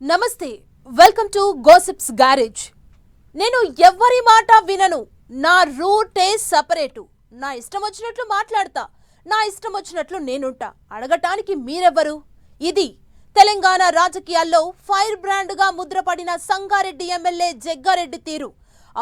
నమస్తే, welcome to gossips garage. నేను ఎవ్వరి మాట వినను. నా రూటే సపరేటు. నా ఇష్టం వచ్చినట్లు మాట్లాడతా, నా ఇష్టం వచ్చినట్లు నేనుంటా. అడగటానికి మీరెవ్వరు? ఇది తెలంగాణ రాజకీయాల్లో ఫైర్ బ్రాండ్గా ముద్రపడిన సంగారెడ్డి ఎమ్మెల్యే జగ్గారెడ్డి తీరు.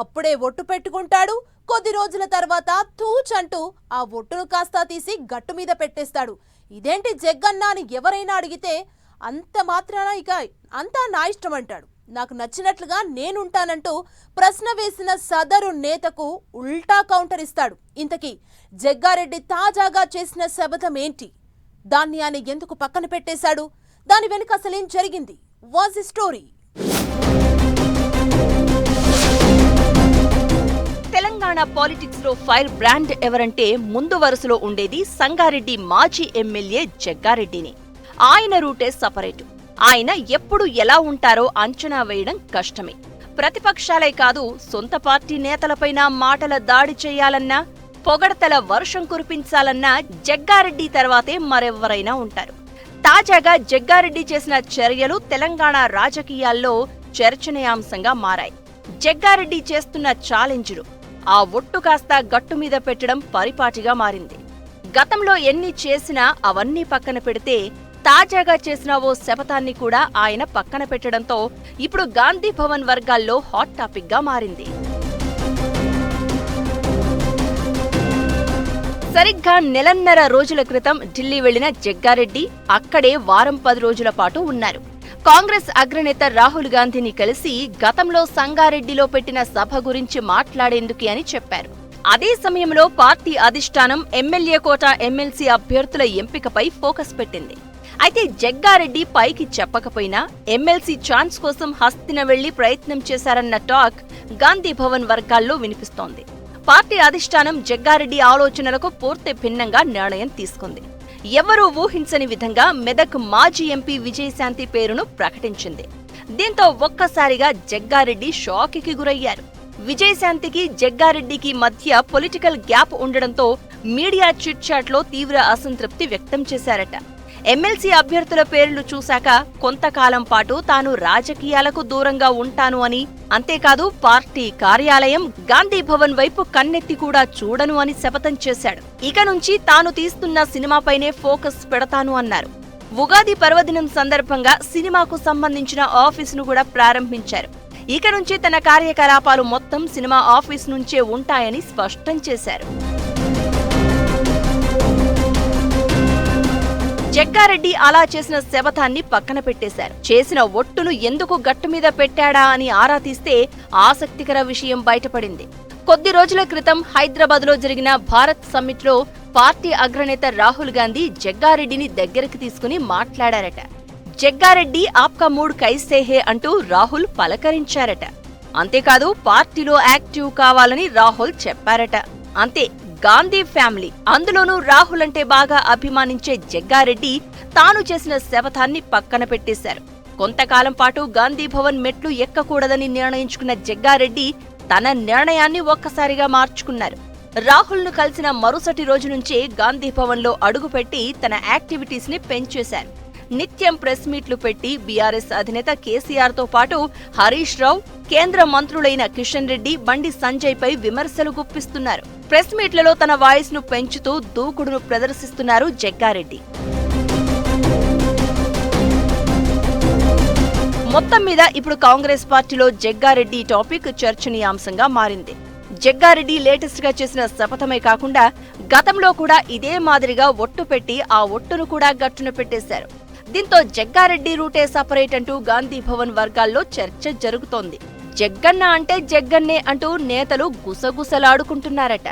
అప్పుడే ఒట్టు పెట్టుకుంటాడు, కొద్ది రోజుల తర్వాత తూచంటూ ఆ ఒట్టును కాస్తా తీసి గట్టు మీద పెట్టేస్తాడు. ఇదేంటి జగ్గన్న అని ఎవరైనా అడిగితే అంత మాత్రాన ఇక అంతా నా ఇష్టం అంటాడు. నాకు నచ్చినట్లుగా నేనుంటానంటూ ప్రశ్న వేసిన సదరు నేతకు ఉల్టా కౌంటర్ ఇస్తాడు. ఇంతకీ జగ్గారెడ్డి తాజాగా చేసిన శపథం ఏంటి? దాన్ని ఆయన ఎందుకు పక్కన పెట్టేశాడు? దాని వెనుక అసలేం జరిగింది? Was the story? Telangana politics లో ఫైర్ బ్రాండ్ ఎవరంటే ముందు వరుసలో ఉండేది సంగారెడ్డి మాజీ ఎమ్మెల్యే జగ్గారెడ్డిని. ఆయన రూటే సపరేటు. ఆయన ఎప్పుడు ఎలా ఉంటారో అంచనా వేయడం కష్టమే. ప్రతిపక్షాలే కాదు, సొంత పార్టీ నేతలపైన మాటల దాడి చేయాలన్నా, పొగడతల వర్షం కురిపించాలన్నా జగ్గారెడ్డి తర్వాతే మరెవ్వరైనా ఉంటారు. తాజాగా జగ్గారెడ్డి చేసిన చర్యలు తెలంగాణ రాజకీయాల్లో చర్చనీయాంశంగా మారాయి. జగ్గారెడ్డి చేస్తున్న ఛాలెంజ్లు, ఆ ఒట్టు కాస్త గట్టు మీద పెట్టడం పరిపాటిగా మారింది. గతంలో ఎన్ని చేసినా అవన్నీ పక్కన పెడితే తాజాగా చేసిన ఓ శపథాన్ని కూడా ఆయన పక్కన పెట్టడంతో ఇప్పుడు గాంధీ భవన్ వర్గాల్లో హాట్ టాపిక్ గా మారింది. సరిగ్గా నెలన్నర రోజుల క్రితం ఢిల్లీ వెళ్లిన జగ్గారెడ్డి అక్కడే వారం 10 రోజుల పాటు ఉన్నారు. కాంగ్రెస్ అగ్రనేత రాహుల్ గాంధీని కలిసి గతంలో సంగారెడ్డిలో పెట్టిన సభ గురించి మాట్లాడేందుకు అని చెప్పారు. అదే సమయంలో పార్టీ అధిష్టానం ఎమ్మెల్యే కోట ఎమ్మెల్సీ అభ్యర్థుల ఎంపికపై ఫోకస్ పెట్టింది. అయితే జగ్గారెడ్డి పైకి చెప్పకపోయినా ఎమ్మెల్సీ ఛాన్స్ కోసం హస్తిన వెళ్లి ప్రయత్నం చేశారన్న టాక్ గాంధీ భవన్ వర్గాల్లో వినిపిస్తోంది. పార్టీ అధిష్టానం జగ్గారెడ్డి ఆలోచనలకు పూర్తి భిన్నంగా నిర్ణయం తీసుకుంది. ఎవరూ ఊహించని విధంగా మెదక్ మాజీ ఎంపీ విజయశాంతి పేరును ప్రకటించింది. దీంతో ఒక్కసారిగా జగ్గారెడ్డి షాక్కి గురయ్యారు. విజయశాంతికి జగ్గారెడ్డికి మధ్య పొలిటికల్ గ్యాప్ ఉండడంతో మీడియా చిట్ చాట్ లో తీవ్ర అసంతృప్తి వ్యక్తం చేశారట. ఎమ్మెల్సీ అభ్యర్థుల పేర్లు చూశాక కొంతకాలం పాటు తాను రాజకీయాలకు దూరంగా ఉంటాను అని, అంతేకాదు పార్టీ కార్యాలయం గాంధీ భవన్ వైపు కన్నెత్తి కూడా చూడను అని శపథం చేశాడు. ఇక నుంచి తాను తీస్తున్న సినిమాపైనే ఫోకస్ పెడతాను అన్నారు. ఉగాది పర్వదినం సందర్భంగా సినిమాకు సంబంధించిన ఆఫీసును కూడా ప్రారంభించారు. ఇక నుంచి తన కార్యకలాపాలు మొత్తం సినిమా ఆఫీస్ నుంచే ఉంటాయని స్పష్టం చేశారు. జగ్గారెడ్డి అలా చేసిన శపథాన్ని పక్కన పెట్టేశారు. చేసిన ఒట్టును ఎందుకు గట్టు మీద పెట్టాడా అని ఆరా తీస్తే ఆసక్తికర విషయం బయటపడింది. కొద్ది రోజుల క్రితం హైదరాబాద్ లో జరిగిన భారత్ సమ్మిట్ లో పార్టీ అగ్రనేత రాహుల్ గాంధీ జగ్గారెడ్డిని దగ్గరికి తీసుకుని మాట్లాడారట. జగ్గారెడ్డి ఆప్కా మూడ్ కైసే హే అంటూ రాహుల్ పలకరించారట. అంతేకాదు పార్టీలో యాక్టివ్ కావాలని రాహుల్ చెప్పారట. అంతే, గాంధీ ఫ్యామిలీ, అందులోనూ రాహుల్ అంటే బాగా అభిమానించే జగ్గారెడ్డి తాను చేసిన శపథాన్ని పక్కన పెట్టేశారు. కొంతకాలం పాటు గాంధీ భవన్ మెట్లు ఎక్కకూడదని నిర్ణయించుకున్న జగ్గారెడ్డి తన నిర్ణయాన్ని ఒక్కసారిగా మార్చుకున్నారు. రాహుల్ను కలిసిన మరుసటి రోజు నుంచే గాంధీ భవన్ లో అడుగుపెట్టి తన యాక్టివిటీస్ ని పెంచేశారు. నిత్యం ప్రెస్ మీట్లు పెట్టి బీఆర్ఎస్ అధినేత కేసీఆర్ తో పాటు హరీష్ రావు, కేంద్ర మంత్రులైన కిషన్ రెడ్డి, బండి సంజయ్ పై విమర్శలు గుప్పిస్తున్నారు. ప్రెస్ మీట్లలో తన వాయిస్ ను పెంచుతూ దూకుడును ప్రదర్శిస్తున్నారు జగ్గారెడ్డి. మొత్తం మీద ఇప్పుడు కాంగ్రెస్ పార్టీలో జగ్గారెడ్డి టాపిక్ చర్చనీయాంశంగా మారింది. జగ్గారెడ్డి లేటెస్ట్ గా చేసిన శపథమే కాకుండా గతంలో కూడా ఇదే మాదిరిగా ఒట్టు పెట్టి ఆ ఒట్టును కూడా గట్టున పెట్టేశారు. దీంతో జగ్గారెడ్డి రూటే సపరేట్ అంటూ గాంధీ భవన్ వర్గాల్లో చర్చ జరుగుతోంది. జగ్గన్న అంటే జగ్గన్నే అంటూ నేతలు గుసగుసలాడుకుంటున్నారట.